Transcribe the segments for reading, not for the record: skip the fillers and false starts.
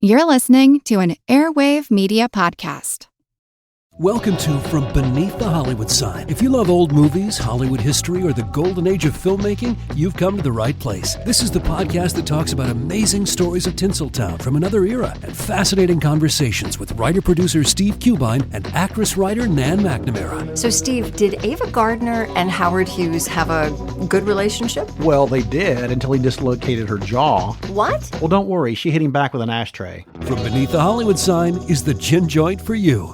You're listening to an Airwave Media Podcast. Welcome to From Beneath the Hollywood Sign. If you love old movies, Hollywood history, or the golden age of filmmaking, you've come to the right place. This is the podcast that talks about amazing stories of Tinseltown from another era and fascinating conversations with writer-producer Steve Cubine and actress-writer Nan McNamara. So, Steve, did Ava Gardner and Howard Hughes have a good relationship? Well, they did until he dislocated her jaw. What? Well, don't worry. She hit him back with an ashtray. From Beneath the Hollywood Sign is the gin joint for you.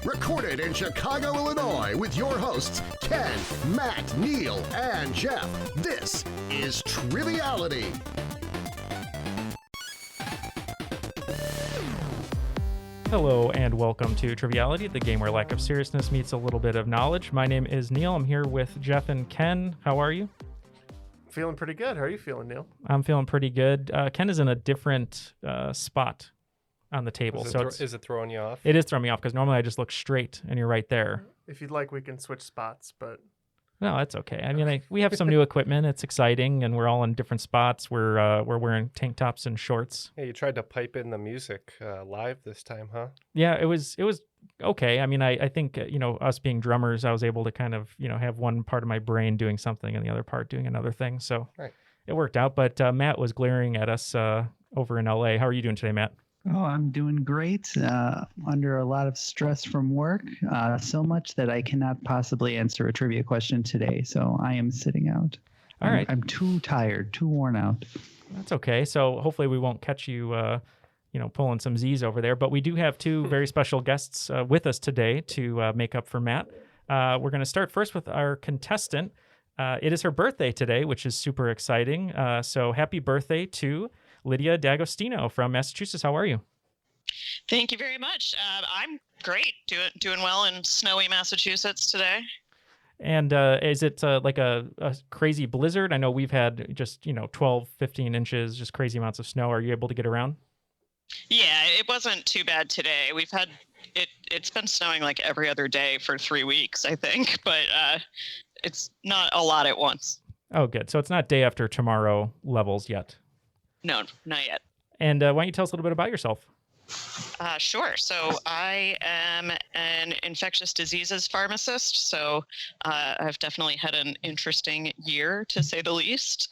Recorded in Chicago, Illinois, with your hosts, Ken, Matt, Neal, and Jeff. This is Triviality. Hello and welcome to Triviality, the game where lack of seriousness meets a little bit of knowledge. My name is Neal. I'm here with Jeff and Ken. How are you? Feeling pretty good. How are you feeling, Neal? I'm feeling pretty good. Ken is in a different spot on the table. Is it throwing you off? It is throwing me off because normally I just look straight and you're right there. If you'd like, we can switch spots, but... No, that's okay. I mean, we have some new equipment. It's exciting, and we're all in different spots. We're wearing tank tops and shorts. Yeah, you tried to pipe in the music live this time, huh? Yeah, it was okay. I mean, I think, us being drummers, I was able to kind of, have one part of my brain doing something and the other part doing another thing. So It worked out. But Matt was glaring at us over in LA. How are you doing today, Matt? Oh, I'm doing great. Under a lot of stress from work, so much that I cannot possibly answer a trivia question today. So I am sitting out. All right. I'm too tired, too worn out. That's okay. So hopefully we won't catch you, pulling some Z's over there. But we do have two very special guests with us today to make up for Matt. We're going to start first with our contestant. It is her birthday today, which is super exciting. So happy birthday to Lydia D'Agostino from Massachusetts. How are you? Thank you very much. I'm great. Doing well in snowy Massachusetts today. And is it like a crazy blizzard? I know we've had just, 12, 15 inches, just crazy amounts of snow. Are you able to get around? Yeah, it wasn't too bad today. We've had it's been snowing like every other day for 3 weeks, I think, but it's not a lot at once. Oh, good. So it's not day after tomorrow levels yet. No, not yet. And why don't you tell us a little bit about yourself? Sure. So I am an infectious diseases pharmacist. So I've definitely had an interesting year, to say the least.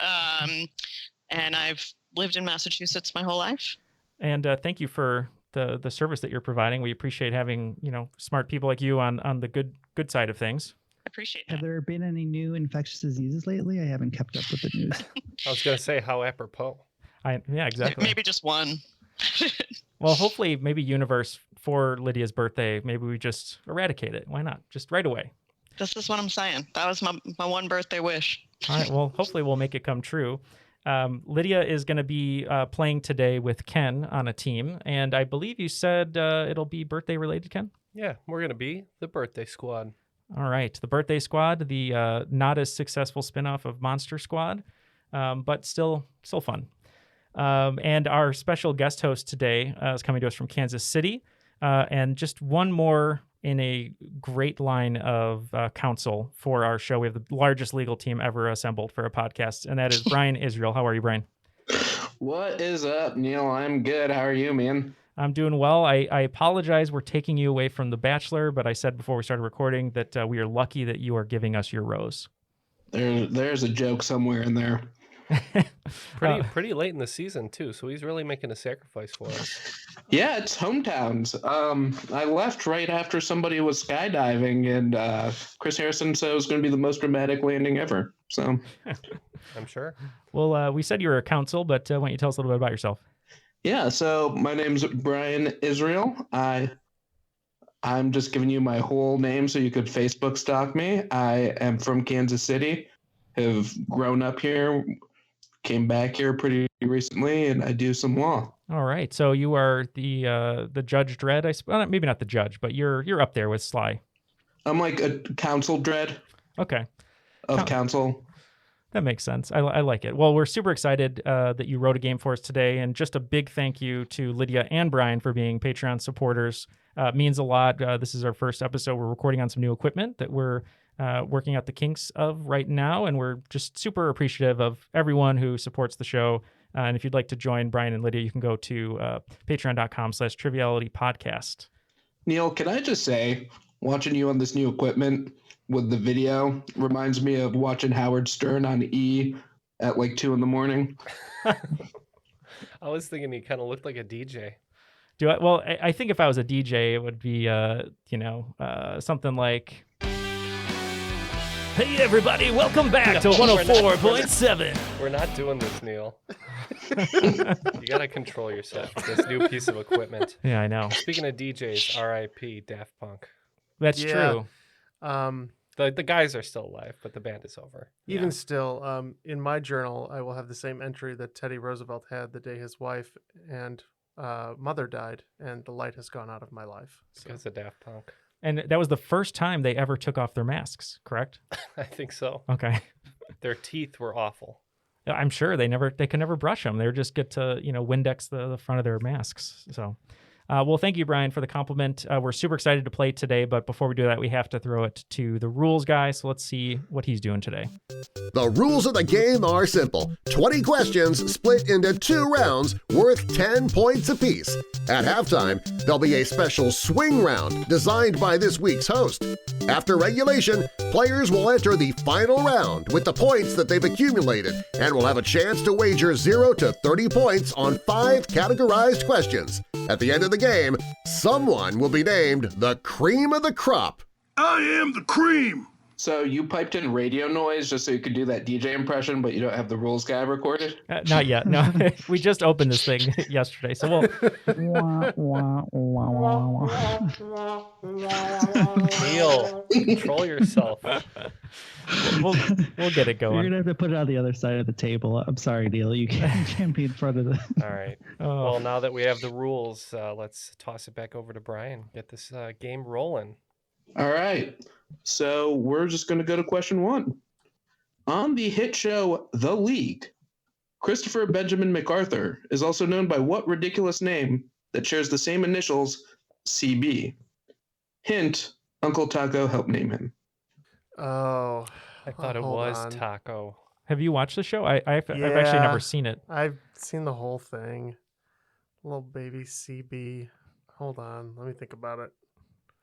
And I've lived in Massachusetts my whole life. And thank you for the service that you're providing. We appreciate having, smart people like you on the good side of things. I appreciate that. Have there been any new infectious diseases lately? I haven't kept up with the news. I was going to say, how apropos. Yeah, exactly. Maybe just one. Well, hopefully, maybe universe for Lydia's birthday, maybe we just eradicate it. Why not? Just right away. This is what I'm saying. That was my one birthday wish. All right. Well, hopefully we'll make it come true. Lydia is going to be playing today with Ken on a team. And I believe you said it'll be birthday related, Ken? Yeah, we're going to be the birthday squad. All right. The birthday squad, the not as successful spinoff of Monster Squad, but still fun. And our special guest host today is coming to us from Kansas City. And just one more in a great line of counsel for our show. We have the largest legal team ever assembled for a podcast, and that is Brian Israel. How are you, Brian? What is up, Neal? I'm good. How are you, man? I'm doing well. I apologize. We're taking you away from The Bachelor, but I said before we started recording that we are lucky that you are giving us your rose. There's a joke somewhere in there. Pretty late in the season too, so he's really making a sacrifice for us. Yeah, it's hometowns. I left right after somebody was skydiving, and Chris Harrison said it was going to be the most dramatic landing ever. So, I'm sure. Well, we said you were a counsel, but why don't you tell us a little bit about yourself? Yeah, so my name's Brian Israel. I'm just giving you my whole name so you could Facebook stalk me. I am from Kansas City, have grown up here, came back here pretty recently, and I do some law. All right. So you are the Judge Dredd, I suppose. Well, maybe not the judge, but you're up there with Sly. I'm like a counsel Dredd. Okay. Counsel. That makes sense. I like it. Well, we're super excited that you wrote a game for us today, and just a big thank you to Lydia and Brian for being Patreon supporters. It means a lot. This is our first episode. We're recording on some new equipment that we're working out the kinks of right now. And we're just super appreciative of everyone who supports the show. And if you'd like to join Brian and Lydia, you can go to patreon.com/Triviality Podcast. Neal, can I just say, watching you on this new equipment with the video reminds me of watching Howard Stern on E! At like 2 a.m. I was thinking he kind of looked like a DJ. Do I? Well, I think if I was a DJ, it would be, something like, "Hey, everybody, welcome back to 104.7. We're not doing this, Neal. You got to control yourself with this new piece of equipment. Yeah, I know. Speaking of DJs, R.I.P. Daft Punk. That's true. The guys are still alive, but the band is over. Even still, in my journal, I will have the same entry that Teddy Roosevelt had the day his wife and mother died, and the light has gone out of my life. So. Because of Daft Punk. And that was the first time they ever took off their masks, correct? I think so. Okay. Their teeth were awful. I'm sure they could never brush them. They would just get to, Windex the front of their masks. So, well, thank you, Brian, for the compliment. We're super excited to play today, but before we do that, we have to throw it to the rules guy. So let's see what he's doing today. The rules of the game are simple. 20 questions split into 2 rounds worth 10 points apiece. At halftime, there'll be a special swing round designed by this week's host. After regulation, players will enter the final round with the points that they've accumulated and will have a chance to wager 0 to 30 points on 5 categorized questions. At the end of the game, someone will be named the cream of the crop. I am the cream! So you piped in radio noise just so you could do that DJ impression, but you don't have the rules guy recorded? Not yet. No, we just opened this thing yesterday, so Neal, control yourself. We'll get it going. You're gonna have to put it on the other side of the table. I'm sorry, Neal. You can't be in front of the. All right. Well, now that we have the rules, let's toss it back over to Brian. Get this game rolling. All right. So we're just going to go to question 1. On the hit show The League, Christopher Benjamin MacArthur is also known by what ridiculous name that shares the same initials, CB? Hint, Uncle Taco helped name him. Oh. I thought it was Taco. Have you watched the show? I've actually never seen it. I've seen the whole thing. Little baby CB. Hold on. Let me think about it.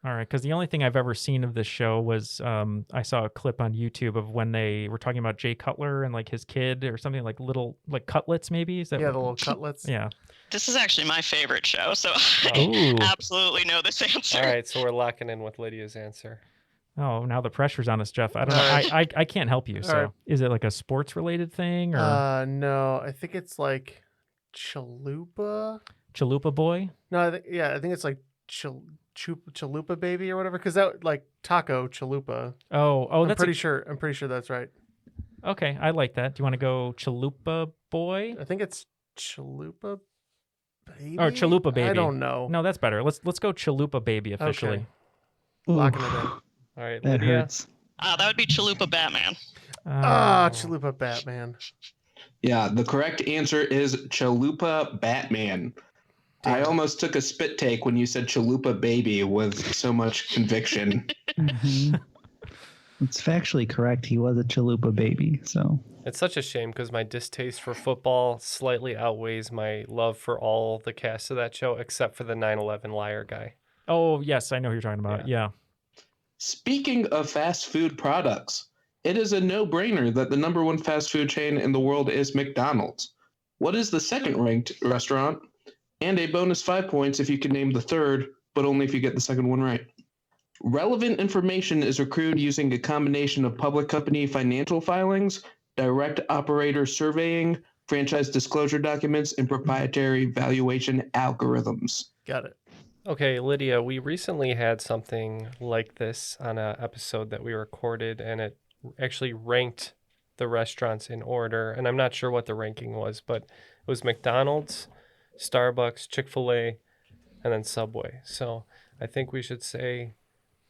All right, because the only thing I've ever seen of this show was I saw a clip on YouTube of when they were talking about Jay Cutler and like his kid or something, like little cutlets maybe. Is that the little cutlets? Yeah. This is actually my favorite show, so I absolutely know this answer. All right, so we're locking in with Lydia's answer. Oh, now the pressure's on us, Jeff. I don't know. I can't help you. So right. Is it like a sports related thing or? No, I think it's like Chalupa. Chalupa boy? No, I think it's like Chalupa baby or whatever, because that like Taco Chalupa. Oh, I'm pretty sure that's right. Okay, I like that. Do you want to go Chalupa boy? I think it's Chalupa baby. Or Chalupa baby. I don't know. No, that's better. Let's go Chalupa baby officially. Okay. Locking it in. All right, That Lydia. hurts. That would be Chalupa Batman. Chalupa Batman. Yeah, the correct answer is Chalupa Batman. I almost took a spit take when you said Chalupa baby with so much conviction. Mm-hmm. It's factually correct. He was a Chalupa baby. So It's such a shame because my distaste for football slightly outweighs my love for all the cast of that show, except for the 9/11 liar guy. Oh, yes, I know who you're talking about. Yeah. Speaking of fast food products, it is a no-brainer that the number 1 fast food chain in the world is McDonald's. What is the second-ranked restaurant? And a bonus 5 points if you can name the third, but only if you get the second one right. Relevant information is accrued using a combination of public company financial filings, direct operator surveying, franchise disclosure documents, and proprietary valuation algorithms. Got it. Okay, Lydia, we recently had something like this on an episode that we recorded, and it actually ranked the restaurants in order. And I'm not sure what the ranking was, but it was McDonald's, Starbucks, Chick-fil-A, and then Subway. So I think we should say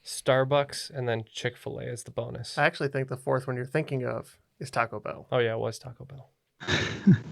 Starbucks and then Chick-fil-A as the bonus. I actually think the fourth one you're thinking of is Taco Bell. Oh, yeah, it was Taco Bell.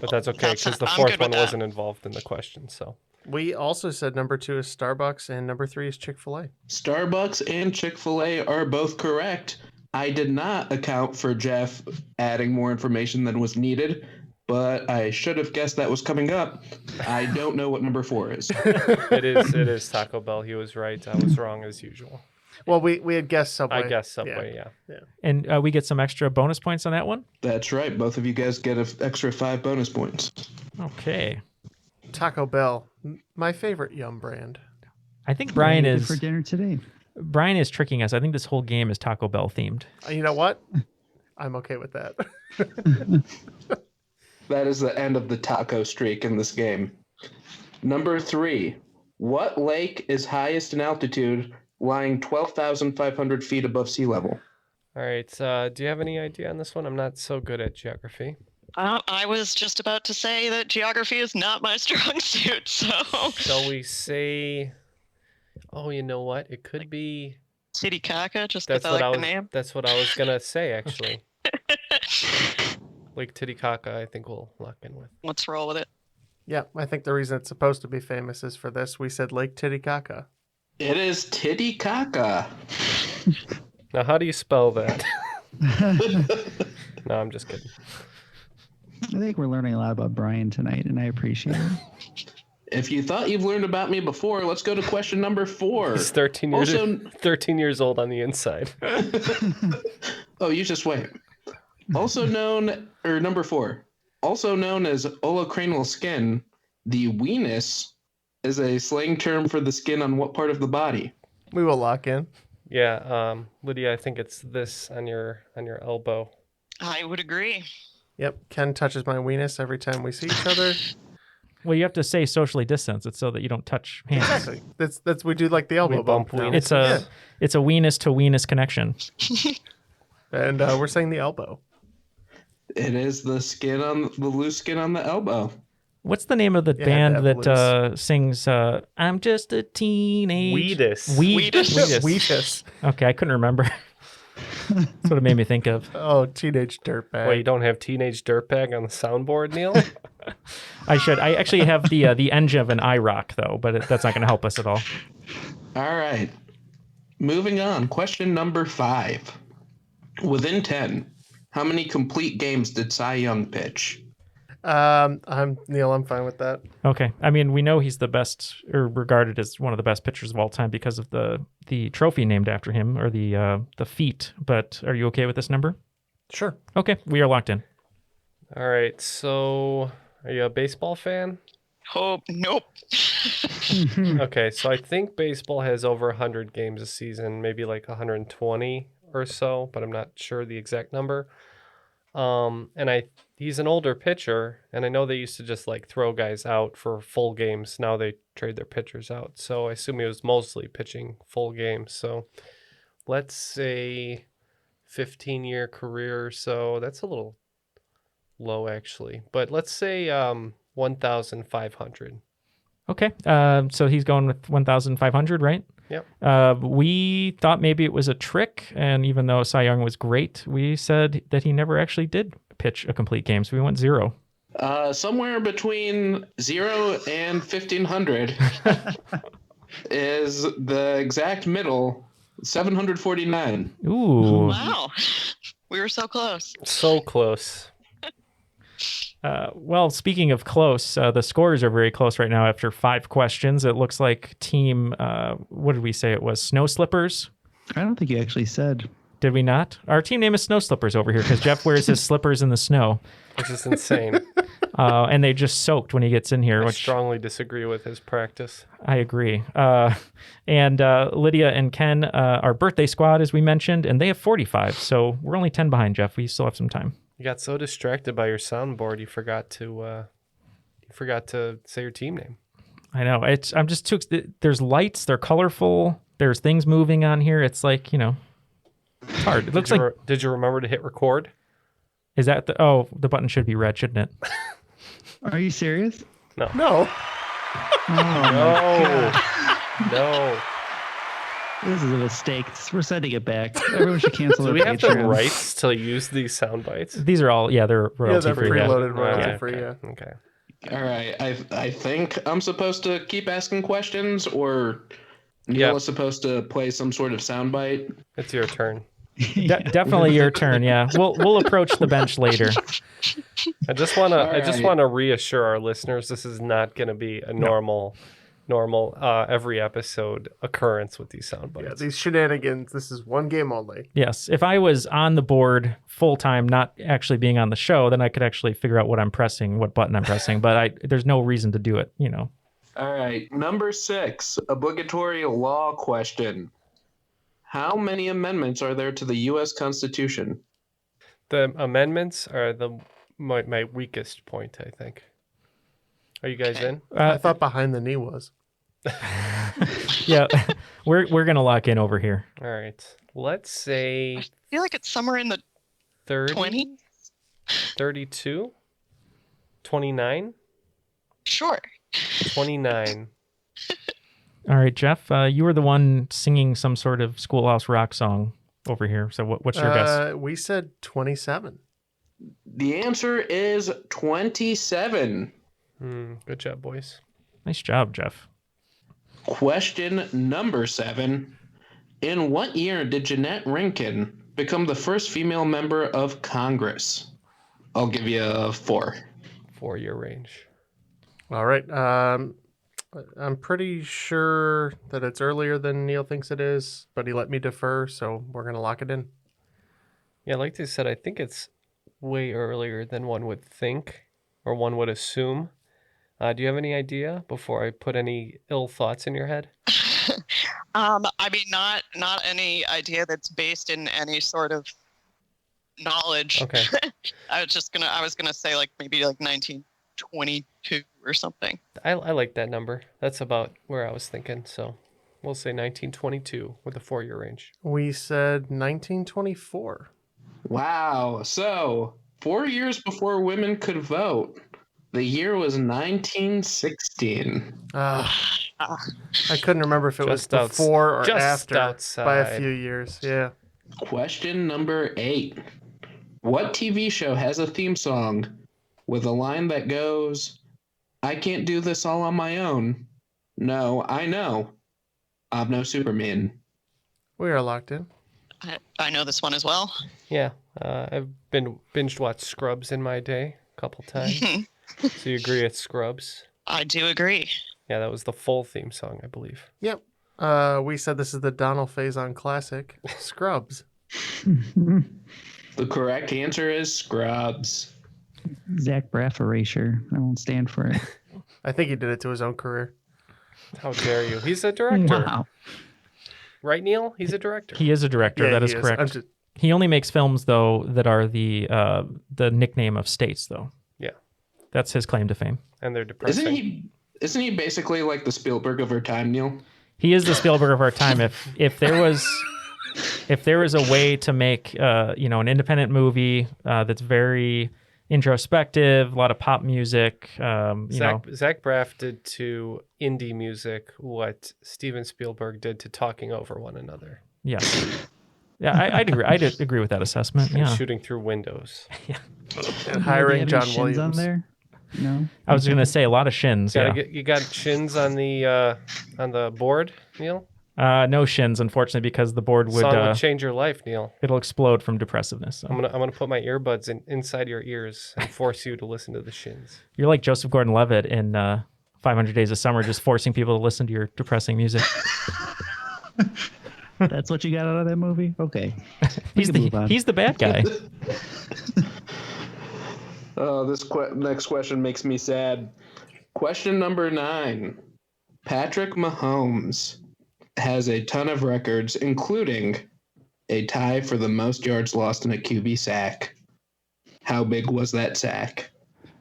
But that's okay because the fourth one wasn't involved in the question. So we also said number 2 is Starbucks and number 3 is Chick-fil-A. Starbucks and Chick-fil-A are both correct. I did not account for Jeff adding more information than was needed, but I should have guessed that was coming up. I don't know what number 4 is. It is Taco Bell. He was right. I was wrong as usual. Well, we had guessed Subway. I guessed Subway, yeah. And we get some extra bonus points on that one? That's right. Both of you guys get an extra 5 bonus points. Okay. Taco Bell, my favorite Yum brand. I think Brian is for dinner today. Brian is tricking us. I think this whole game is Taco Bell themed. You know what? I'm okay with that. That is the end of the taco streak in this game. Number 3. What lake is highest in altitude, lying 12,500 feet above sea level? All right. Do you have any idea on this one? I'm not so good at geography. I was just about to say that geography is not my strong suit, so... Shall we say... Oh, you know what? It could be... Titicaca, just because I like the name. That's what I was going to say, actually. Lake Titicaca, I think we'll lock in with. Let's roll with it. Yeah, I think the reason it's supposed to be famous is for this. We said Lake Titicaca. It is Titicaca. Now, how do you spell that? No, I'm just kidding. I think we're learning a lot about Brian tonight, and I appreciate it. If you thought you've learned about me before, let's go to question number 4. He's 13 years old on the inside. Oh, you just wait. Number 4. Also known as olecranal skin, the weenus is a slang term for the skin on what part of the body? We will lock in. Yeah, Lydia, I think it's this on your elbow. I would agree. Yep, Ken touches my weenus every time we see each other. Well, you have to say socially distance. It's so that you don't touch hands. Exactly. That's we do like the elbow bump. It's a weenus to weenus connection. And we're saying the elbow. It is the loose skin on the elbow. What's the name of the band that sings I'm just a teenage... Wheatus. Okay, I couldn't remember. That's what it made me think of. Oh, Teenage Dirtbag. Wait, you don't have Teenage Dirtbag on the soundboard, Neal? I should. I actually have the engine of an IROC, though, but that's not going to help us at all. All right. Moving on. Question number 5. Within 10, how many complete games did Cy Young pitch? I'm Neal. I'm fine with that. Okay. I mean, we know he's the best, or regarded as one of the best pitchers of all time because of the trophy named after him, or the feat. But are you okay with this number? Sure. Okay. We are locked in. All right. So, are you a baseball fan? Oh, nope. Okay. So I think baseball has over 100 games a season, maybe like 120 or so, but I'm not sure the exact number. And he's an older pitcher, and I know they used to just like throw guys out for full games. Now they trade their pitchers out. So I assume he was mostly pitching full games. So let's say 15-year career or so. That's a little low, actually. But let's say 1,500. Okay. So he's going with 1,500, right? Yep. We thought maybe it was a trick, and even though Cy Young was great, we said that he never actually did pitch a complete game, so we went 0. Somewhere between 0 and 1,500 is the exact middle, 749. Ooh. Wow. We were so close. So close. Well, speaking of close, the scores are very close right now after 5 questions. It looks like team, what did we say it was? Snow Slippers? I don't think you actually said. Did we not? Our team name is Snow Slippers over here because Jeff wears his slippers in the snow. Which is insane. And they just soaked when he gets in here. I which strongly disagree with his practice. I agree. And Lydia and Ken, our birthday squad, as we mentioned, and they have 45. So we're only 10 behind, Jeff. We still have some time. You got so distracted by your soundboard, you forgot to say your team name. I know. I'm just too. There's lights. They're colorful. There's things moving on here. It's like, it's hard. It looks like. Did you remember to hit record? Is that the button should be red, shouldn't it? Are you serious? No. No. No. This is a mistake. We're sending it back. Everyone should cancel Do their we have the Patreons. rights to use these sound bites? These are all, they're royalty free. Preloaded royalty free. Yeah. Okay. All right. I think I'm supposed to keep asking questions, or Neal is supposed to play some sort of soundbite. It's your turn. Definitely your turn. Yeah, we'll approach the bench later. I just want to reassure our listeners this is not going to be a normal every episode occurrence with these sound bites. Yeah, these shenanigans. This is one game only. Yes, if I was on the board full time, not actually being on the show, then I could actually figure out what button I'm pressing. But there's no reason to do it. All right, number 6, obligatory law question. How many amendments are there to the U.S. Constitution? The amendments are my weakest point, I think. Are you guys in? I thought behind the knee was. Yeah, we're gonna lock in over here. All right, let's say I feel like it's somewhere in the 30, 20. 32, 29, Sure. 29. All right, Jeff, you were the one singing some sort of Schoolhouse Rock song over here. So what's your guess? We said 27. The answer is 27. Good job, boys. Nice job, Jeff. Question number 7. In what year did Jeanette Rankin become the first female member of Congress? I'll give you a 4. 4-year range. All right. I'm pretty sure that it's earlier than Neal thinks it is, but he let me defer, so we're going to lock it in. Yeah, like they said, I think it's way earlier than one would think or one would assume. Do you have any idea before I put any ill thoughts in your head? I mean, not any idea that's based in any sort of knowledge. Okay. I was gonna say maybe 1922 or something. I like that number. That's about where I was thinking. So we'll say 1922 with a 4-year range. We said 1924. Wow. So 4 years before women could vote. The year was 1916. I couldn't remember if it was before or after outside. By a few years. Yeah. Question number 8. What TV show has a theme song with a line that goes, I can't do this all on my own. No, I know. I'm no Superman. We are locked in. I know this one as well. Yeah. I've binge watched Scrubs in my day a couple times. So you agree it's Scrubs? I do agree. Yeah, that was the full theme song, I believe. Yep. We said this is the Donald Faison classic, Scrubs. The correct answer is Scrubs. Zach Braff erasure. I won't stand for it. I think he did it to his own career. How dare you? He's a director. Wow. Right, Neal? He's a director. He is a director. Yeah, that is correct. He only makes films, though, that are the nickname of states, though. Yeah. That's his claim to fame. And they're depressing. Isn't he basically like the Spielberg of our time, Neal? He is the Spielberg of our time. If there was a way to make an independent movie that's very introspective, a lot of pop music, Zach Braff did to indie music what Steven Spielberg did to talking over one another. Yes. Yeah, I'd agree. I'd agree with that assessment. And yeah. shooting through windows. Yeah. And hiring John Williams on there? No. I was gonna say a lot of shins. You got shins on the board, Neal? No shins, unfortunately, because the board would change your life, Neal. It'll explode from depressiveness. So. I'm gonna put my earbuds inside your ears and force you to listen to the shins. You're like Joseph Gordon-Levitt in 500 Days of Summer, just forcing people to listen to your depressing music. That's what you got out of that movie? Okay. He's the bad guy. Oh, this next question makes me sad. Question number 9. Patrick Mahomes has a ton of records, including a tie for the most yards lost in a QB sack. How big was that sack?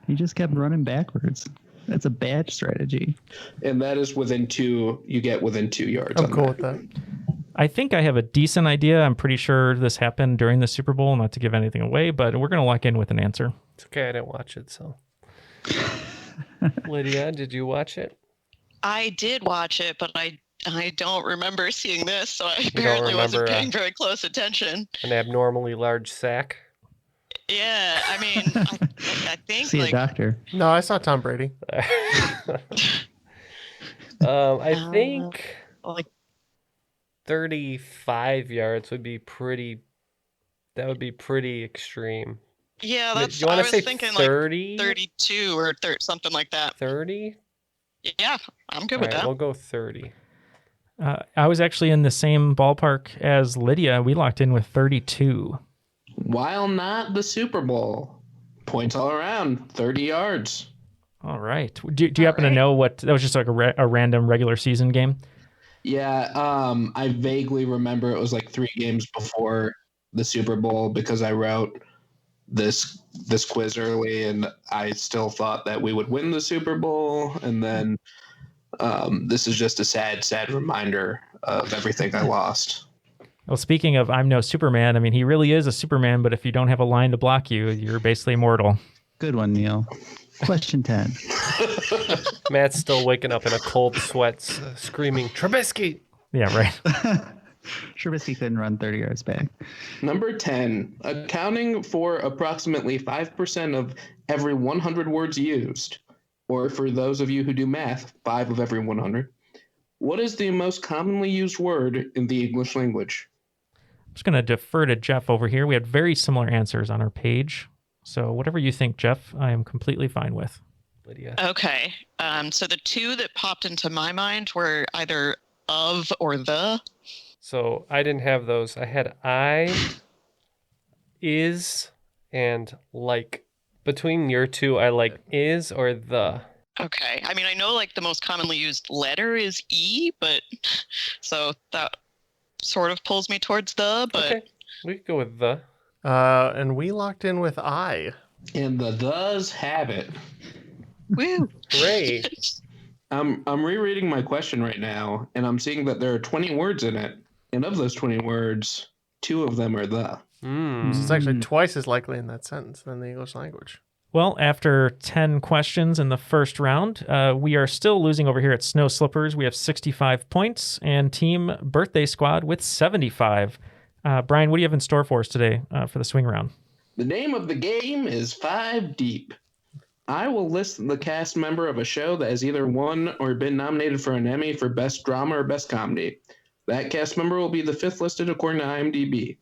He just kept running backwards. That's a bad strategy. And that is within 2 yards. I'm cool with that. I think I have a decent idea. I'm pretty sure this happened during the Super Bowl, not to give anything away, but we're going to lock in with an answer. It's okay. I didn't watch it, so. Lydia, did you watch it? I did watch it, but I don't remember seeing this, so I apparently wasn't paying very close attention. An abnormally large sack? Yeah, I mean, I think See a doctor. No, I saw Tom Brady. I think 35 yards would be pretty That would be pretty extreme. Yeah, that's. You want I to was say thinking 30? like 32 or something like that. 30? Yeah, I'm good All with right, that. we'll go 30. I was actually in the same ballpark as Lydia. We locked in with 32. While not the Super Bowl. Points all around, 30 yards. All right. Do you happen to know what that was? Just like a random regular season game? Yeah, I vaguely remember it was like 3 games before the Super Bowl because I wrote this quiz early and I still thought that we would win the Super Bowl. And then this is just a sad reminder of everything I lost. Well, speaking of I'm no Superman, I mean, he really is a Superman, but if you don't have a line to block you, you're basically immortal. Good one, Neal. Question 10. Matt's still waking up in a cold sweat, screaming, Trubisky! Yeah, right. Trubisky couldn't run 30 yards back. Number 10, accounting for approximately 5% of every 100 words used, or for those of you who do math, 5 of every 100. What is the most commonly used word in the English language? I'm just going to defer to Jeff over here. We had very similar answers on our page. So whatever you think, Jeff, I am completely fine with. Lydia. Okay. So the 2 that popped into my mind were either of or the. So I didn't have those. I had I, is, and like. Between your 2, I like is or the. Okay. I mean, I know like the most commonly used letter is E, but so that sort of pulls me towards the, but. Okay. We could go with the. And we locked in with I. And the does have it. Woo. Great. I'm rereading my question right now, and I'm seeing that there are 20 words in it. And of those 20 words, 2 of them are the. So it's actually twice as likely in that sentence than the English language. Well, after 10 questions in the first round, we are still losing over here at Snow Slippers. We have 65 points, and Team Birthday Squad with 75. Brian, what do you have in store for us today for the swing round? The name of the game is 5 Deep. I will list the cast member of a show that has either won or been nominated for an Emmy for Best Drama or Best Comedy. That cast member will be the 5th listed according to IMDb.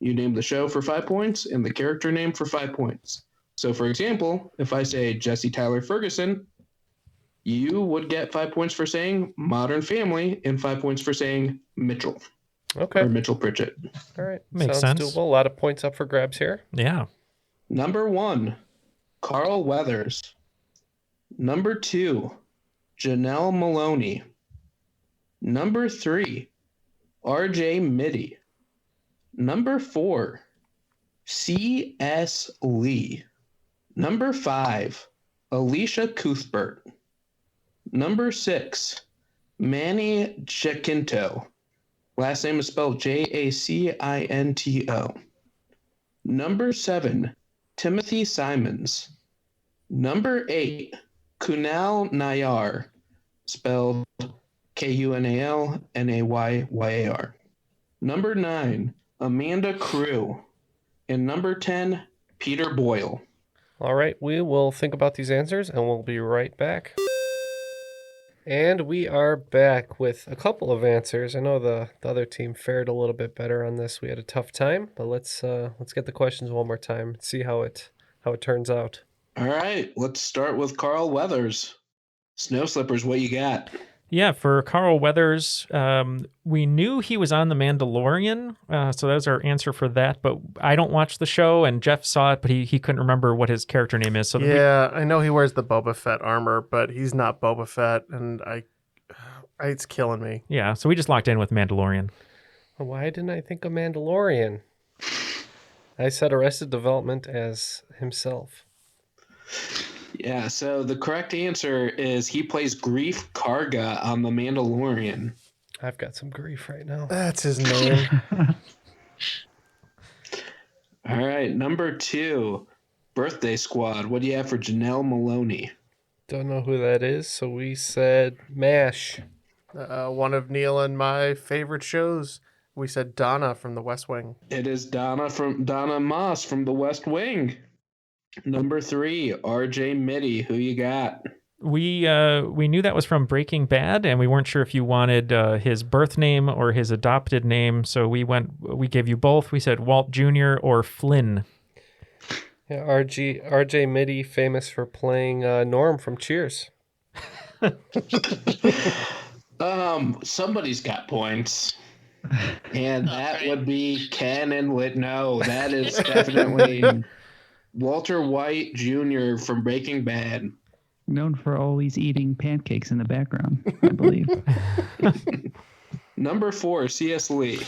You name the show for 5 points and the character name for 5 points. So, for example, if I say Jesse Tyler Ferguson, you would get 5 points for saying Modern Family and 5 points for saying Mitchell. Okay. Or Mitchell Pritchett. All right. Makes Sounds sense. doable. A lot of points up for grabs here. Yeah. Number 1, Carl Weathers. Number 2, Janelle Maloney. Number 3, RJ Mitty. Number 4, C.S. Lee. Number 5, Alicia Cuthbert. Number 6, Manny Jacinto. Last name is spelled Jacinto. Number 7, Timothy Simons. Number 8, Kunal Nayar, spelled Kunalnayyar. Number 9, Amanda Crew. And number 10, Peter Boyle. All right, we will think about these answers and we'll be right back. And we are back with a couple of answers. I know the other team fared a little bit better on this. We had a tough time, but let's get the questions one more time and see how it turns out. All right, let's start with Carl Weathers. Snow Slippers, what you got? Yeah, for Carl Weathers, we knew he was on The Mandalorian, so that was our answer for that. But I don't watch the show, and Jeff saw it, but he couldn't remember what his character name is. So I know he wears the Boba Fett armor, but he's not Boba Fett, and it's killing me. Yeah, so we just locked in with Mandalorian. Why didn't I think of Mandalorian? I said Arrested Development as himself. Yeah, so the correct answer is he plays Grief Karga on The Mandalorian. I've got some grief right now. That's his name. All right, number 2, Birthday Squad. What do you have for Janelle Maloney? Don't know who that is, so we said MASH. One of Neal and my favorite shows. We said Donna from The West Wing. It is Donna Moss from The West Wing. Number 3, RJ Mitty. Who you got? We knew that was from Breaking Bad, and we weren't sure if you wanted his birth name or his adopted name. So we gave you both. We said Walt Jr. or Flynn. Yeah, RJ Mitty, famous for playing Norm from Cheers. Somebody's got points. And that would be Ken and No, that is definitely Walter White Jr. from Breaking Bad. Known for always eating pancakes in the background, I believe. Number 4, C.S. Lee.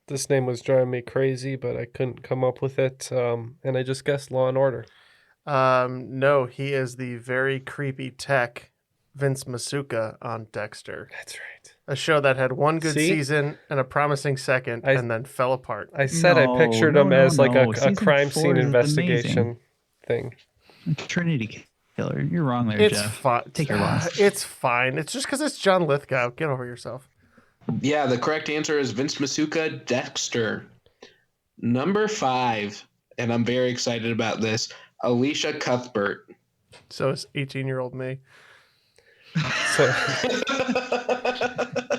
This name was driving me crazy, but I couldn't come up with it, and I just guessed Law and Order. No, he is the very creepy tech Vince Masuka on Dexter. That's right. A show that had one good season and a promising second, and then fell apart. I said I pictured him as like a crime scene investigation thing. Trinity Killer. You're wrong there, It's Jeff. fine. Take your loss. It's fine. It's just because it's John Lithgow. Get over yourself. Yeah, the correct answer is Vince Masuka, Dexter. Number 5, and I'm very excited about this, Alicia Cuthbert. So it's 18-year-old me.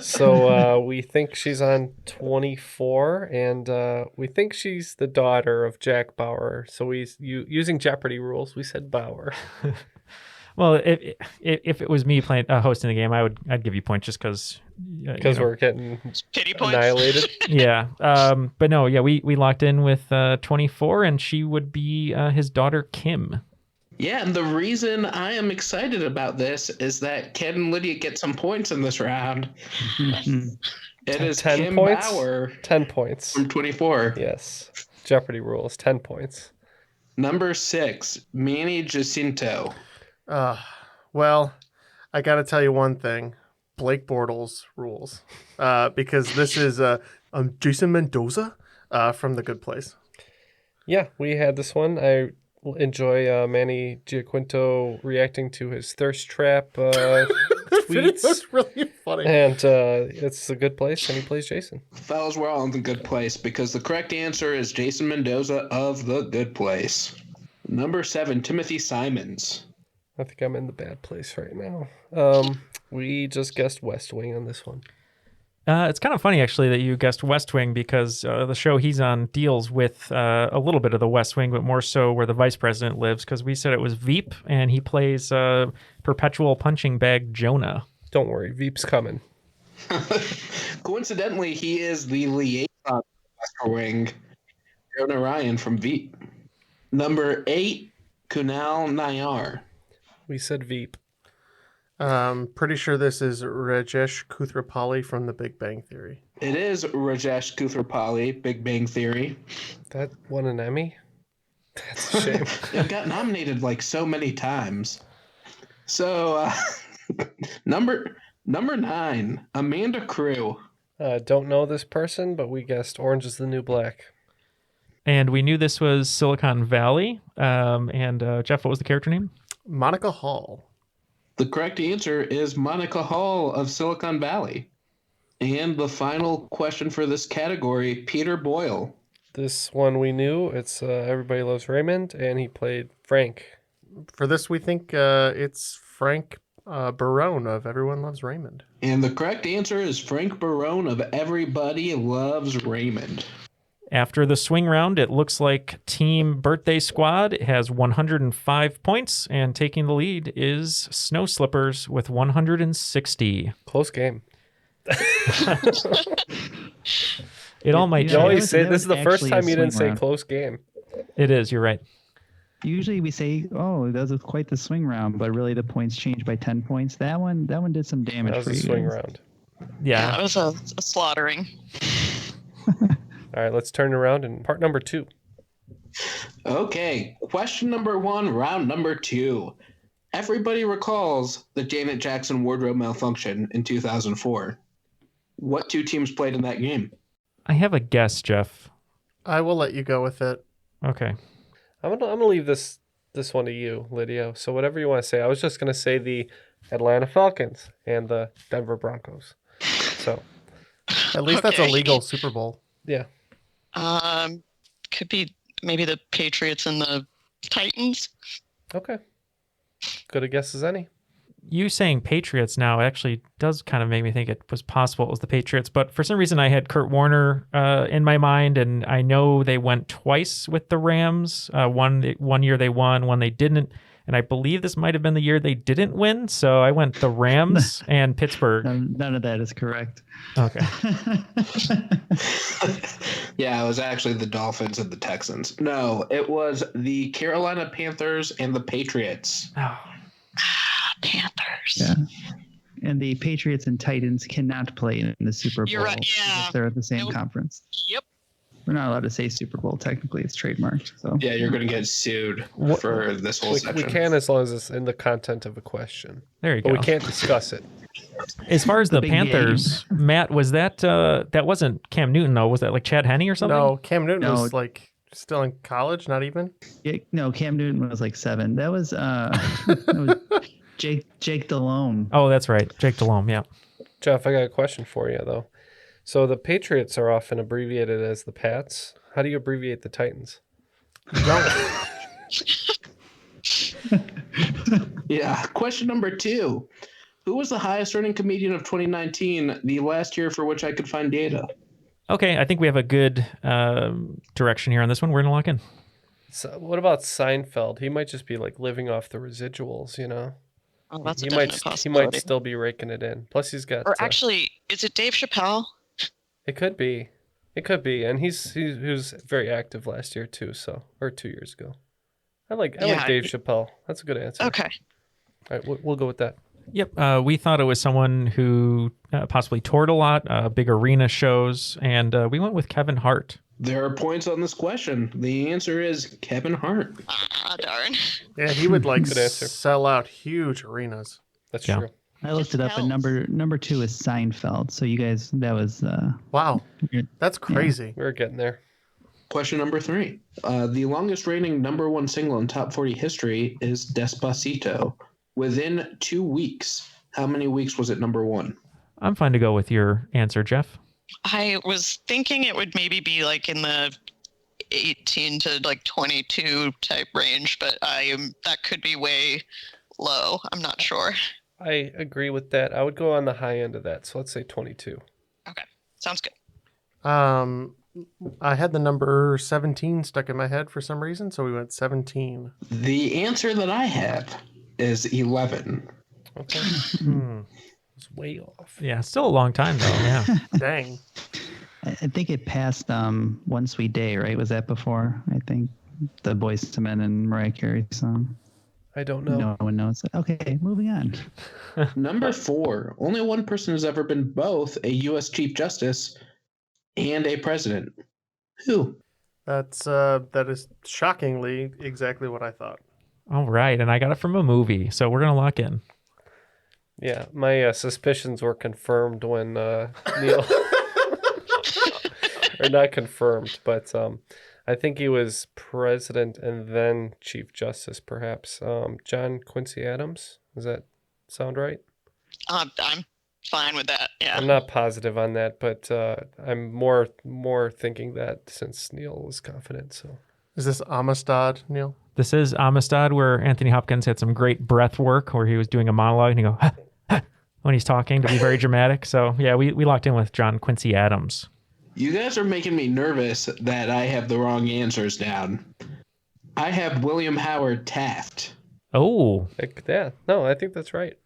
So we think she's on 24, and we think she's the daughter of Jack Bauer. So using Jeopardy rules, we said Bauer. Well, if it was me playing hosting the game, I'd give you points just because we're getting pity points. Annihilated. Yeah, but no, yeah, we locked in with 24, and she would be his daughter Kim. Yeah, and the reason I am excited about this is that Ken and Lydia get some points in this round. It is 10 Kim points? Bauer 10 points. from 24. Yes. Jeopardy rules, 10 points. Number 6, Manny Jacinto. Well, I got to tell you one thing. Blake Bortles rules. Because this is Jason Mendoza from The Good Place. Yeah, we had this one. I enjoy Manny Giaquinto reacting to his thirst trap tweets. That's really funny. And it's a good place, and he plays Jason. Fellas, we're all in the good place because the correct answer is Jason Mendoza of The Good Place. Number 7, Timothy Simons. I think I'm in the bad place right now. We just guessed West Wing on this one. It's kind of funny, actually, that you guessed West Wing because the show he's on deals with a little bit of the West Wing, but more so where the vice president lives, because we said it was Veep, and he plays perpetual punching bag Jonah. Don't worry, Veep's coming. Coincidentally, he is the liaison of West Wing, Jonah Ryan from Veep. Number 8, Kunal Nayyar. We said Veep. Pretty sure this is Rajesh Kuthrapali from The Big Bang Theory. It is Rajesh Kuthrapali, Big Bang Theory. That won an Emmy? That's a shame. It got nominated like so many times. So, number 9, Amanda Crew. Don't know this person, but we guessed Orange is the New Black. And we knew this was Silicon Valley. And Jeff, what was the character name? Monica Hall. The correct answer is Monica Hall of Silicon Valley. And the final question for this category, Peter Boyle. This one we knew. It's Everybody Loves Raymond, and he played Frank. For this, we think it's Frank Barone of Everyone Loves Raymond. And the correct answer is Frank Barone of Everybody Loves Raymond. After the swing round, it looks like Team Birthday Squad has 105 points, and taking the lead is Snow Slippers with 160. Close game. It all might You always change. say this is the first actually time a you didn't swing say round. close game. It is, you're right. Usually we say, "Oh, that was quite the swing round," but really the points changed by 10 points. That one did some damage. That was for a you swing guys. round. Yeah. It was a slaughtering. All right, let's turn around and part number 2. Okay, question number 1, round number 2. Everybody recalls the Janet Jackson wardrobe malfunction in 2004. What 2 teams played in that game? I have a guess, Jeff. I will let you go with it. Okay. I'm gonna leave this one to you, Lydia. So whatever you want to say. I was just gonna say the Atlanta Falcons and the Denver Broncos. So At least that's a Okay. legal Super Bowl. yeah. Could be maybe the Patriots and the Titans. Okay. good a guess as any. You saying Patriots now actually does kind of make me think it was possible it was the Patriots, but for some reason I had Kurt Warner in my mind, and I know they went twice with the Rams. One year they won, one they didn't, and I believe this might have been the year they didn't win, so I went the Rams and Pittsburgh. None of that is correct. Okay. Yeah, it was actually the Dolphins and the Texans. No, it was the Carolina Panthers and the Patriots. Oh. Panthers. Yeah. And the Patriots and Titans cannot play in the Super Bowl. You're right. Yeah. If they're in the same conference. Yep. We're not allowed to say Super Bowl. Technically, it's trademarked. So Yeah, you're going to get sued for this whole section. We can as long as it's in the content of a question. There you But go. we can't discuss it. As far as the big Panthers, Matt, was that that wasn't Cam Newton though? Was that like Chad Henne or something? No, Cam Newton was like still in college, not even. Yeah, no, Cam Newton was like 7. That was, that was Jake Delhomme. Oh, that's right, Jake Delhomme. Yeah. Jeff, I got a question for you though. So the Patriots are often abbreviated as the Pats. How do you abbreviate the Titans? Yeah. Question number 2. Who was the highest earning comedian of 2019, the last year for which I could find data? Okay, I think we have a good direction here on this one. We're gonna lock in. So what about Seinfeld? He might just be like living off the residuals, you know? Oh, that's a he definite might possibility. still be raking it in. Plus he's got Or actually, is it Dave Chappelle? It could be. It could be. And he was very active last year too, or 2 years ago. I like Dave Chappelle. That's a good answer. Okay. All right, we'll go with that. Yep. We thought it was someone who possibly toured a lot, big arena shows, and we went with Kevin Hart. There are points on this question. The answer is Kevin Hart. Ah, darn. Yeah, he would like Good answer. sell out huge arenas. That's Yeah. true. I looked it up, and number 2 is Seinfeld. So you guys, that was Wow, that's crazy. We're getting there. Question number 3. The longest reigning number 1 single in top 40 history is Despacito. Within 2 weeks, how many weeks was it number 1? I'm fine to go with your answer, Jeff. I was thinking it would maybe be like in the 18 to like 22 type range, but that could be way low. I'm not sure. I agree with that. I would go on the high end of that. So let's say 22. Okay. Sounds good. I had the number 17 stuck in my head for some reason, so we went 17. The answer that I have is 11. Okay. It's way off. Yeah, still a long time though. Yeah. Dang. I think it passed One Sweet Day, right? Was that before? I think the Boyz II Men and Mariah Carey song. I don't know. No one knows. Okay, moving on. Number 4. Only one person has ever been both a U.S. Chief Justice and a president. Who? That is shockingly exactly what I thought. All right, and I got it from a movie, so we're gonna lock in. Yeah, my suspicions were confirmed when Neal, or not confirmed, but I think he was president and then Chief Justice, perhaps. John Quincy Adams. Does that sound right? I'm fine with that. Yeah. I'm not positive on that, but I'm more thinking that since Neal was confident. So Is this Amistad, Neal? This is Amistad, where Anthony Hopkins had some great breath work where he was doing a monologue and he go, ha, ha, when he's talking to be very dramatic. So yeah, we locked in with John Quincy Adams. You guys are making me nervous that I have the wrong answers down. I have William Howard Taft. Oh. Yeah, no, I think that's right.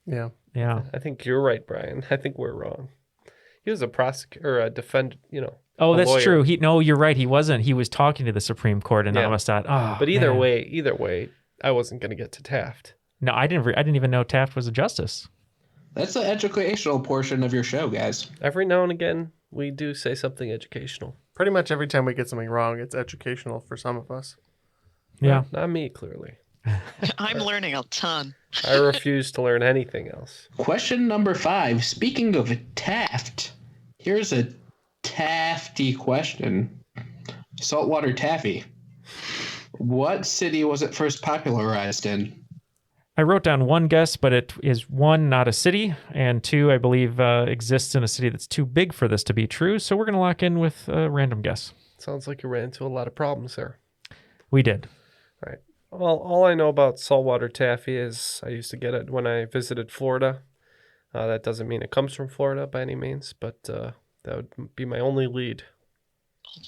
Yeah. Yeah. I think you're right, Brian. I think we're wrong. He was a prosecutor or a defendant, Oh, that's lawyer. true. No, you're right. He wasn't. He was talking to the Supreme Court in Amistad. Oh, but either man. way, I wasn't going to get to Taft. No, I didn't even know Taft was a justice. That's the educational portion of your show, guys. Every now and again, we do say something educational. Pretty much every time we get something wrong, it's educational for some of us. Yeah. Not me, clearly. I'm learning a ton. I refuse to learn anything else. Question number 5. Speaking of Taft, here's a Tafty question. Saltwater taffy. What city was it first popularized in? I wrote down one guess, but it is 1, not a city, and 2, I believe, exists in a city that's too big for this to be true. So we're going to lock in with a random guess. Sounds like you ran into a lot of problems there. We did. All right. Well, all I know about saltwater taffy is I used to get it when I visited Florida. That doesn't mean it comes from Florida by any means, but that would be my only lead.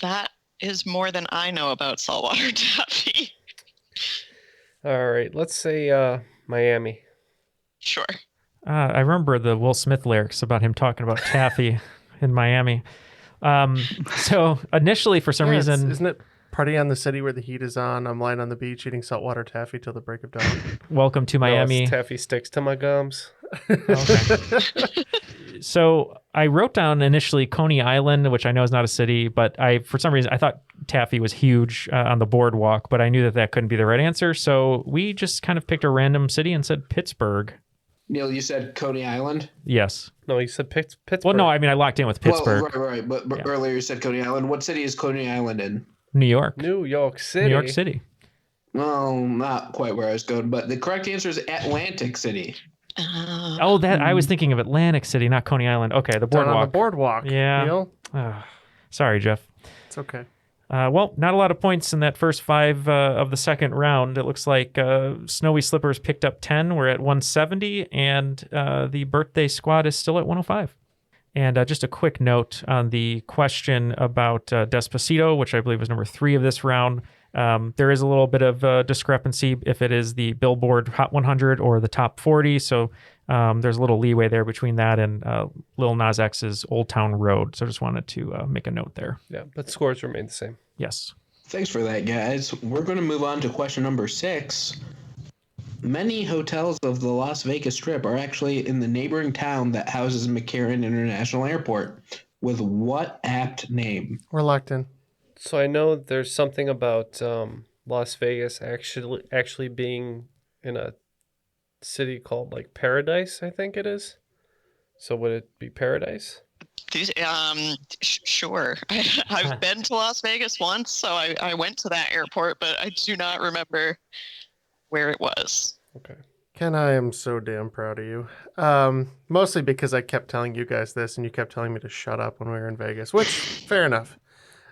That is more than I know about saltwater taffy. All right, let's say Miami. Sure. I remember the Will Smith lyrics about him talking about taffy in Miami. So initially, for some reason... Isn't it Party on the City where the heat is on? I'm lying on the beach eating saltwater taffy till the break of dawn. Welcome to Miami. No, taffy sticks to my gums. Okay. So I wrote down initially Coney Island, which I know is not a city, but for some reason, I thought taffy was huge on the boardwalk, but I knew that couldn't be the right answer. So we just kind of picked a random city and said Pittsburgh. Neal, you said Coney Island? Yes. No, you said Pittsburgh. Well, no, I mean, I locked in with Pittsburgh. Well, right. But earlier you said Coney Island. What city is Coney Island in? New York. New York City. New York City. Well, not quite where I was going, but the correct answer is Atlantic City. I was thinking of Atlantic City, not Coney Island. Okay, the boardwalk. Down on the boardwalk. Yeah. Neal? Sorry, Jeff. It's okay. Well, not a lot of points in that first 5 of the second round. It looks like Snowy Slippers picked up 10. We're at 170, and the birthday squad is still at 105. And just a quick note on the question about Despacito, which I believe was number 3 of this round. There is a little bit of discrepancy if it is the Billboard Hot 100 or the Top 40. So there's a little leeway there between that and Lil Nas X's Old Town Road. So I just wanted to make a note there. Yeah, but scores remain the same. Yes. Thanks for that, guys. We're going to move on to question number 6. Many hotels of the Las Vegas Strip are actually in the neighboring town that houses McCarran International Airport. With what apt name? We're locked in. So I know there's something about Las Vegas actually being in a city called like Paradise, I think it is. So would it be Paradise? Sure. I've been to Las Vegas once, so I went to that airport, but I do not remember where it was. Okay. Ken, I am so damn proud of you. Mostly because I kept telling you guys this, and you kept telling me to shut up when we were in Vegas, which fair enough.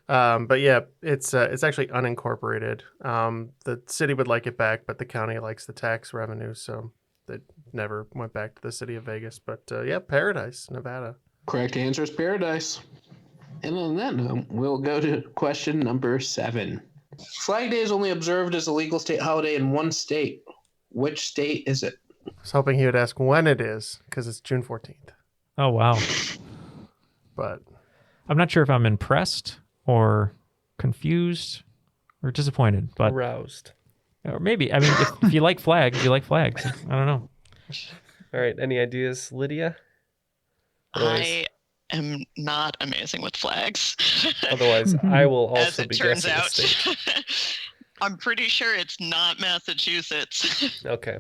But yeah, it's actually unincorporated. The city would like it back, but the county likes the tax revenue, so it never went back to the city of Vegas. But yeah, Paradise, Nevada. Correct answer is Paradise. And on that note, we'll go to question number 7. Flag Day is only observed as a legal state holiday in one state. Which state is it? I was hoping he would ask when it is, because it's June 14th. Oh, wow. But I'm not sure if I'm impressed or confused or disappointed, but aroused. Or maybe. I mean, if you like flags, you like flags. I don't know. All right. Any ideas, Lydia? I am not amazing with flags. Otherwise, I will also As it be turns guessing out. I'm pretty sure it's not Massachusetts. Okay.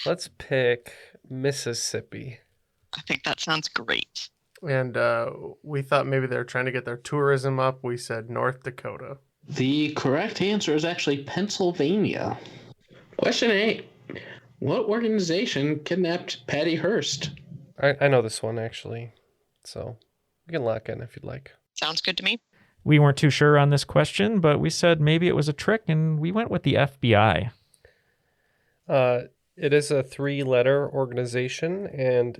Let's pick Mississippi. I think that sounds great. And we thought maybe they were trying to get their tourism up. We said North Dakota. The correct answer is actually Pennsylvania. Question 8. What organization kidnapped Patty Hearst? I know this one, actually. So we can lock in if you'd like. Sounds good to me. We weren't too sure on this question, but we said maybe it was a trick, and we went with the FBI. It is a 3-letter organization, and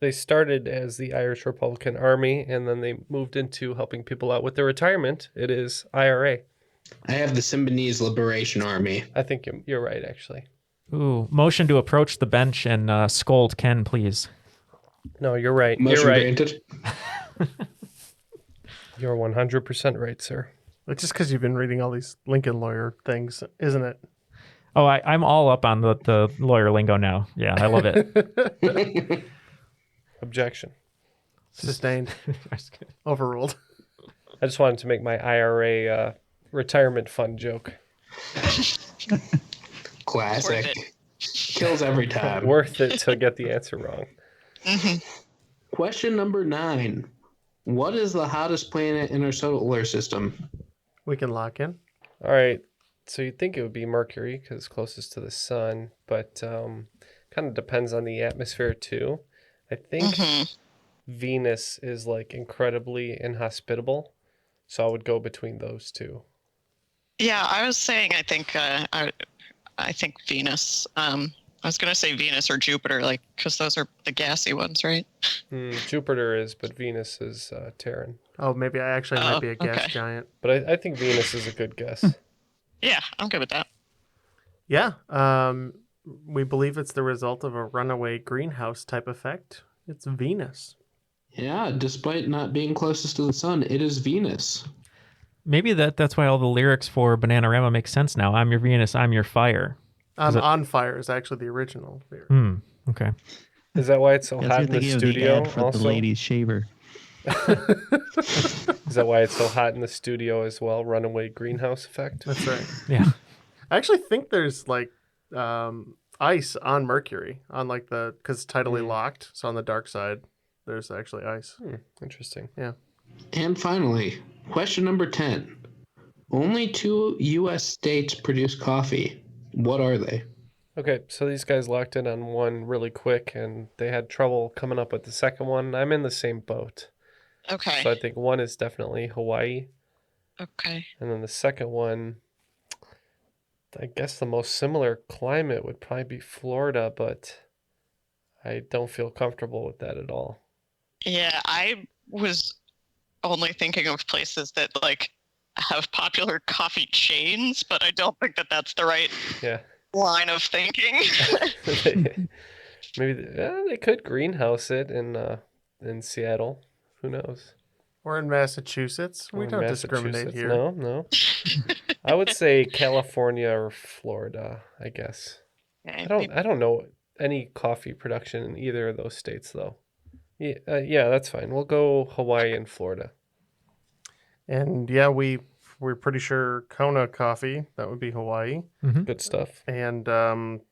they started as the Irish Republican Army, and then they moved into helping people out with their retirement. It is IRA. I have the Symbionese Liberation Army. I think you're right, actually. Ooh, motion to approach the bench and scold Ken, please. No, you're right. Motion you're right. granted. You're 100% right, sir. It's just because you've been reading all these Lincoln lawyer things, isn't it? Oh, I'm all up on the lawyer lingo now. Yeah, I love it. Objection. Sustained. Overruled. I just wanted to make my IRA retirement fund joke. Classic. Kills every time. Worth it to get the answer wrong. Question number 9. What is the hottest planet in our solar system? We can lock in. All right. So you'd think it would be Mercury because it's closest to the sun, but kind of depends on the atmosphere too. I think Venus is like incredibly inhospitable, so I would go between those two. Yeah, I was saying I think I think Venus. I was going to say Venus or Jupiter, like, because those are the gassy ones, right? Jupiter is, but Venus is Terran. Oh, maybe I actually might be a gas giant. But I think Venus is a good guess. Yeah, I'm good with that. Yeah. We believe it's the result of a runaway greenhouse type effect. It's Venus. Yeah, despite not being closest to the sun, it is Venus. Maybe that's why all the lyrics for Bananarama make sense now. I'm your Venus, I'm your fire. On Fire is actually the original lyric. Okay. Is that why it's so Guess hot you're in the thinking of studio? ad for Also, the ladies' shaver. is that why it's so hot in the studio as well? Runaway greenhouse effect. That's right. Yeah. I actually think there's like ice on Mercury on like because it's tidally locked. So on the dark side, there's actually ice. Interesting. Yeah. And finally, question number 10. Only 2 U.S. states produce coffee. What are they? Okay, so these guys locked in on one really quick, and they had trouble coming up with the second one. I'm in the same boat. Okay. So I think one is definitely Hawaii. Okay. And then the second one, I guess the most similar climate would probably be Florida, but I don't feel comfortable with that at all. Yeah, I was only thinking of places that like have popular coffee chains, but I don't think that that's the right line of thinking. Maybe they could greenhouse it in Seattle. Who knows? Or in Massachusetts. We don't discriminate here. No. I would say California or Florida, I guess. I don't know any coffee production in either of those states though. Yeah, that's fine. We'll go Hawaii and Florida. And yeah, we're pretty sure Kona coffee. That would be Hawaii. Good stuff. And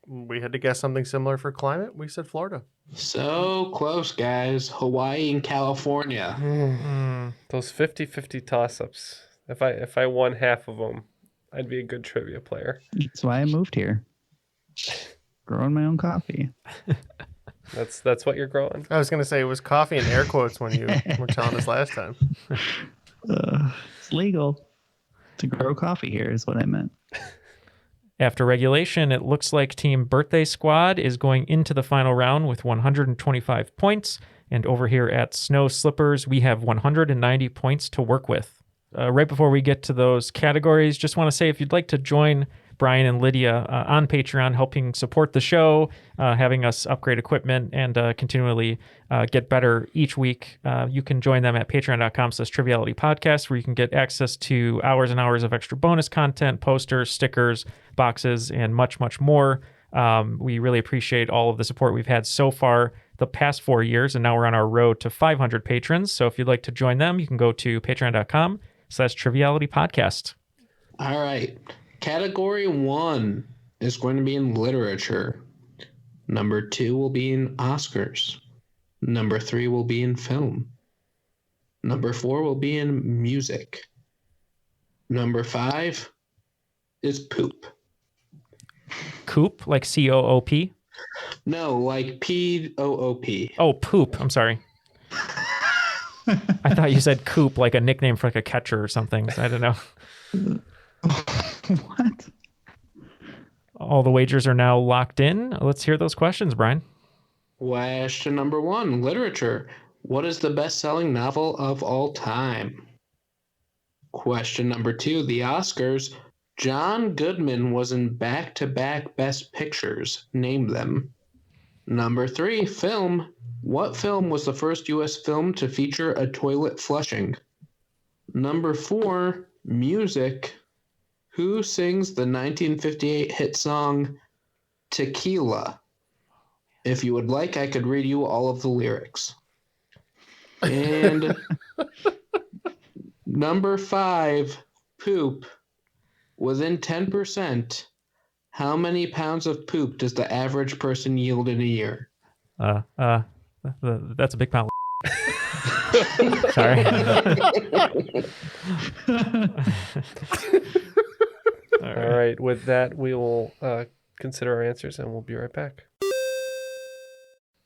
we had to guess something similar for climate. We said Florida. So close, guys. Hawaii and California. Those 50-50 toss-ups. If I won half of them, I'd be a good trivia player. That's why I moved here. Growing my own coffee. That's what you're growing? I was going to say it was coffee in air quotes when you were telling us last time. It's legal to grow coffee here is what I meant. After regulation, it looks like Team Birthday Squad is going into the final round with 125 points. And over here at Snow Slippers, we have 190 points to work with. Right before we get to those categories, just want to say if you'd like to join Brian and Lydia on Patreon, helping support the show, having us upgrade equipment and continually get better each week, you can join them at patreon.com/Triviality Podcast, where you can get access to hours and hours of extra bonus content, posters, stickers, boxes, and much, much more. We really appreciate all of the support we've had so far the past 4 years, and now we're on our road to 500 patrons. So if you'd like to join them, you can go to patreon.com/Triviality Podcast. All right. Category 1 is going to be in literature. Number 2 will be in Oscars. Number 3 will be in film. Number 4 will be in music. Number 5 is poop. Coop, like C-O-O-P? No, like P-O-O-P. Oh, poop. I'm sorry. I thought you said Coop, like a nickname for like a catcher or something. So I don't know. What? All the wagers are now locked in. Let's hear those questions, Brian. Question number 1, literature. What is the best-selling novel of all time? Question number 2, the Oscars. John Goodman was in back-to-back Best Pictures. Name them. Number 3, film. What film was the first U.S. film to feature a toilet flushing? Number 4, music. Who sings the 1958 hit song Tequila? If you would like, I could read you all of the lyrics. And number 5, poop. Within 10%, how many pounds of poop does the average person yield in a year? That's a big pound. Sorry. All right. With that, we will consider our answers, and we'll be right back.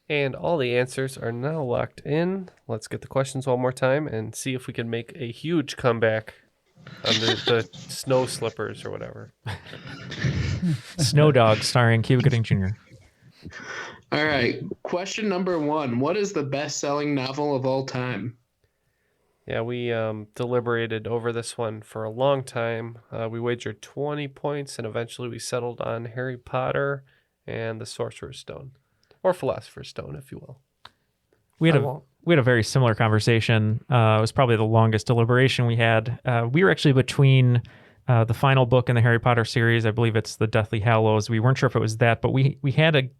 And all the answers are now locked in. Let's get the questions one more time and see if we can make a huge comeback on the snow slippers or whatever. Snow Dog, starring Cuba Gooding Jr. All right. Question number 1. What is the best-selling novel of all time? Yeah, we deliberated over this one for a long time. We wagered 20 points, and eventually we settled on Harry Potter and the Sorcerer's Stone, or Philosopher's Stone, if you will. We had a very similar conversation. It was probably the longest deliberation we had. We were actually between the final book in the Harry Potter series. I believe it's the Deathly Hallows. We weren't sure if it was that, but we had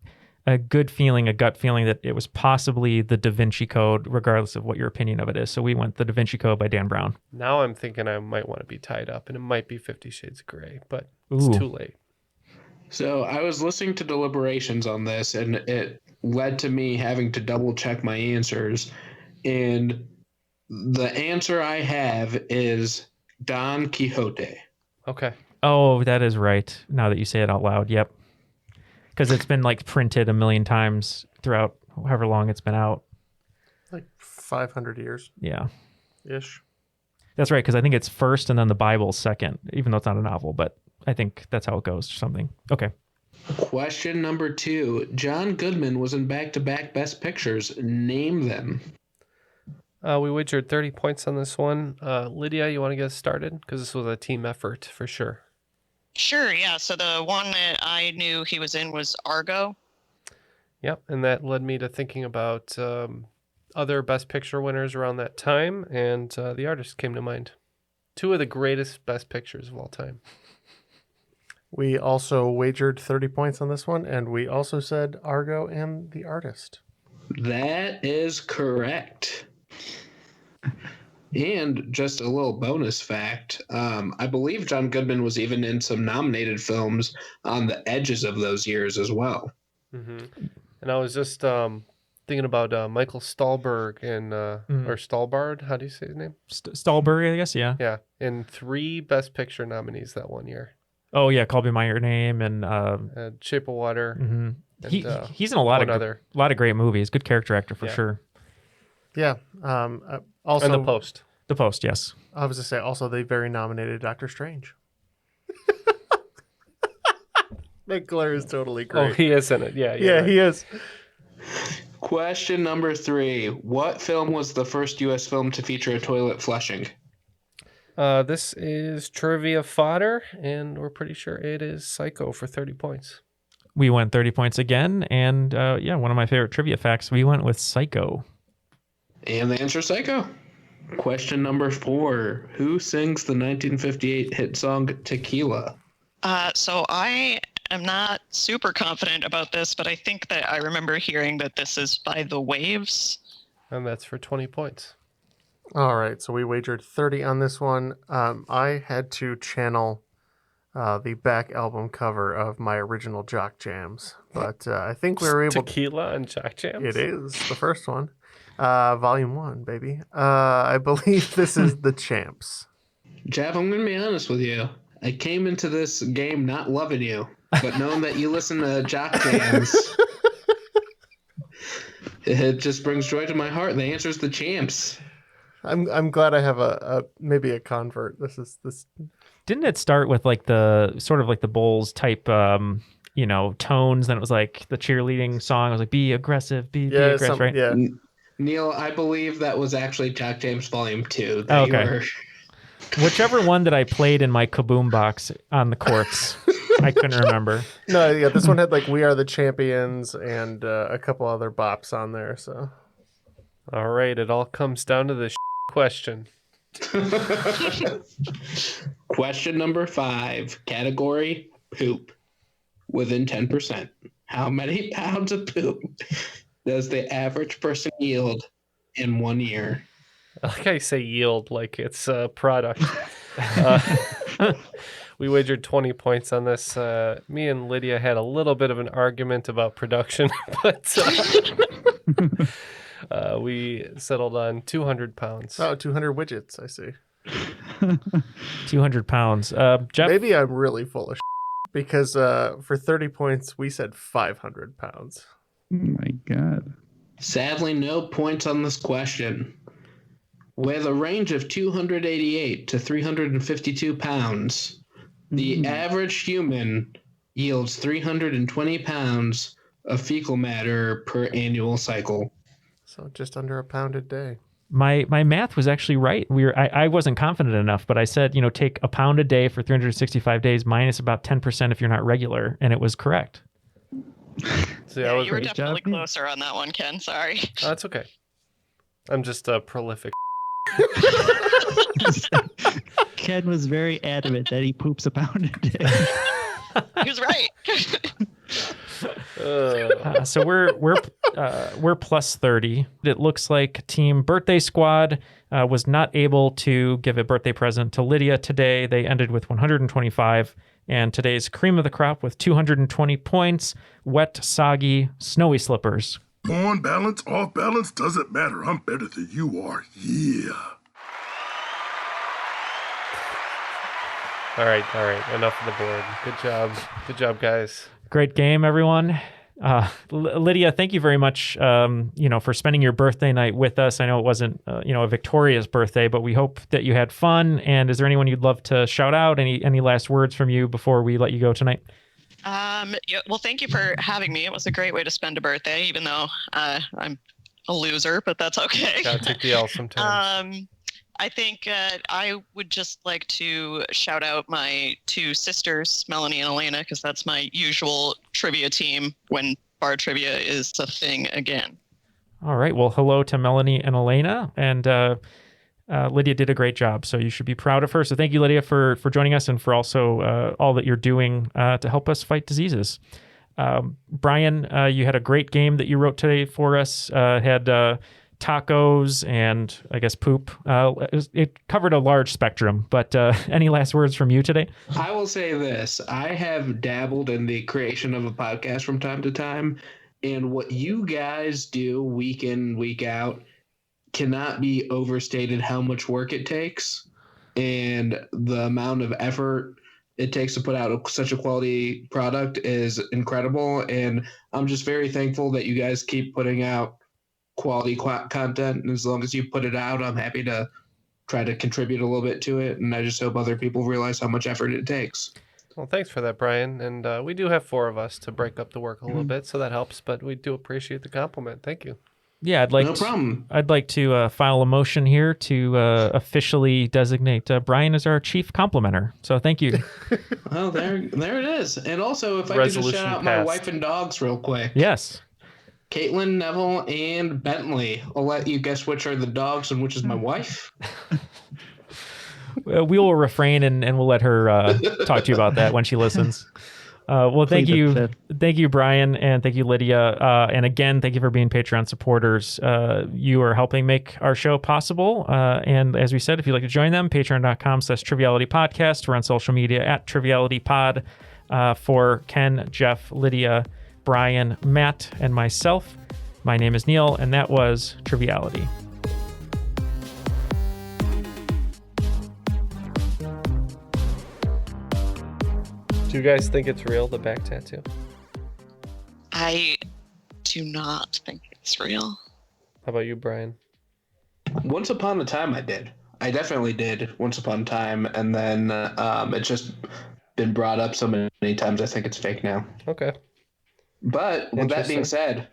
a good feeling, a gut feeling that it was possibly the Da Vinci Code, regardless of what your opinion of it is. So we went the Da Vinci Code by Dan Brown. Now I'm thinking I might want to be tied up, and it might be 50 Shades of Grey, but it's too late. So I was listening to deliberations on this, and it led to me having to double check my answers. And the answer I have is Don Quixote. Okay. Oh, that is right. Now that you say it out loud. Yep. Because it's been like printed a million times throughout however long it's been out. Like 500 years. Yeah. Ish. That's right, because I think it's first and then the Bible's second, even though it's not a novel, but I think that's how it goes or something. Okay. Question number 2. John Goodman was in back-to-back Best Pictures. Name them. We wagered 30 points on this one. Lydia, you want to get us started? Because this was a team effort for sure. Sure, yeah. So the one that I knew he was in was Argo. Yep, and that led me to thinking about other Best Picture winners around that time, and the artist came to mind. 2 of the greatest Best Pictures of all time. We also wagered 30 points on this one, and we also said Argo and the artist. That is correct. And just a little bonus fact, I believe John Goodman was even in some nominated films on the edges of those years as well. Mm-hmm. And I was just thinking about Michael Stahlberg and or Stahlbard, how do you say his name? Stahlberg, I guess, yeah. Yeah, and 3 Best Picture nominees that one year. Oh, yeah, Call Me By Your Name and Shape of Water. Mm-hmm. And, he's in a lot of great movies. Good character actor for sure. Yeah. Also, and The Post. The Post, yes. I was to say also they very nominated Doctor Strange. McClure is totally great. Oh, he is in it. Yeah, yeah, right. He is. Question number 3. What film was the first U.S. film to feature a toilet flushing? This is trivia fodder, and we're pretty sure it is Psycho for 30 points. We went 30 points again, and one of my favorite trivia facts, we went with Psycho. And the answer is Psycho. Question number 4. Who sings the 1958 hit song Tequila? So I am not super confident about this, but I think that I remember hearing that this is by The Waves. And that's for 20 points. All right, so we wagered 30 on this one. I had to channel the back album cover of my original Jock Jams, but I think we were able Tequila and Jock Jams? It is the first one. Volume 1, baby. I believe this is The Champs. Jeff, I'm going to be honest with you. I came into this game not loving you, but knowing that you listen to Jock Jams, it just brings joy to my heart. The answer is The Champs. I'm glad I have a maybe a convert. This. Didn't it start with like the sort of like the Bulls type tones? Then it was like the cheerleading song. It was like be aggressive, be aggressive, right? Yeah. Neal, I believe that was actually Jock James Volume 2. Okay. Whichever one that I played in my kaboom box on the courts, I couldn't remember. No, yeah, this one had like We Are the Champions and a couple other bops on there. So, all right, it all comes down to the question. Question number 5. Category poop. Within 10%. How many pounds of poop does the average person yield in 1 year? I like how you say yield like it's a product. We wagered 20 points on this. Me and Lydia had a little bit of an argument about production, but we settled on 200 pounds. Oh, 200 widgets, I see. 200 pounds. Jeff? Maybe I'm really full of because for 30 points, we said 500 pounds. Oh my God. Sadly, no points on this question. With a range of 288 to 352 pounds, the average human yields 320 pounds of fecal matter per annual cycle. So just under a pound a day. My math was actually right. I wasn't confident enough, but I said, take a pound a day for 365 days minus about 10% if you're not regular, and it was correct. So Yeah, you were Great definitely job. closer on that one, Ken. Sorry. Oh, that's okay. I'm just a prolific. Ken was very adamant that he poops a pound a day. He was right. So we're plus 30. It looks like Team Birthday Squad was not able to give a birthday present to Lydia today. They ended with 125. And today's cream of the crop with 220 points, wet, soggy, snowy slippers. On balance, off balance, doesn't matter. I'm better than you are. Yeah. All right. Enough of the board. Good job, guys. Great game, everyone. Lydia, thank you very much, for spending your birthday night with us. I know it wasn't, a victorious birthday, but we hope that you had fun. And is there anyone you'd love to shout out? Any last words from you before we let you go tonight? Yeah, well, thank you for having me. It was a great way to spend a birthday, even though I'm a loser, but that's okay. Gotta take the L sometimes. I think I would just like to shout out my two sisters, Melanie and Elena, because that's my usual trivia team when bar trivia is a thing again. All right. Well, hello to Melanie and Elena. And Lydia did a great job, so you should be proud of her. So thank you, Lydia, for joining us and for also all that you're doing to help us fight diseases. Brian, you had a great game that you wrote today for us. Had tacos and I guess poop. It covered a large spectrum, but any last words from you today? I will say this. I have dabbled in the creation of a podcast from time to time, and what you guys do week in, week out cannot be overstated how much work it takes and the amount of effort it takes to put out such a quality product is incredible. And I'm just very thankful that you guys keep putting out quality content. And as long as you put it out, I'm happy to try to contribute a little bit to it. And I just hope other people realize how much effort it takes. Well, thanks for that, Brian. And we do have 4 of us to break up the work a little bit, so that helps. But we do appreciate the compliment. Thank you. Yeah, No problem. I'd like to file a motion here to officially designate Brian as our chief complimenter. So thank you. Oh, there it is. And also, if I could just shout out my wife and dogs real quick. Yes. Caitlin, Neville, and Bentley. I'll let you guess which are the dogs and which is my wife. We will refrain and we'll let her talk to you about that when she listens. Well, thank you, Brian, and thank you, Lydia. And again, thank you for being Patreon supporters. You are helping make our show possible. And as we said, if you'd like to join them, patreon.com/Triviality Podcast. We're on social media at Triviality Pod. For Ken, Jeff, Lydia, Brian, Matt, and myself, my name is Neal, and that was Triviality. Do you guys think it's real, the back tattoo? I do not think it's real. How about you, Brian? Once upon a time, I did. I definitely did once upon a time, and then it's just been brought up so many times I think it's fake now. Okay. But with that being said,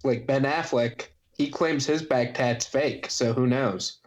like Ben Affleck, he claims his back tat's fake, so who knows?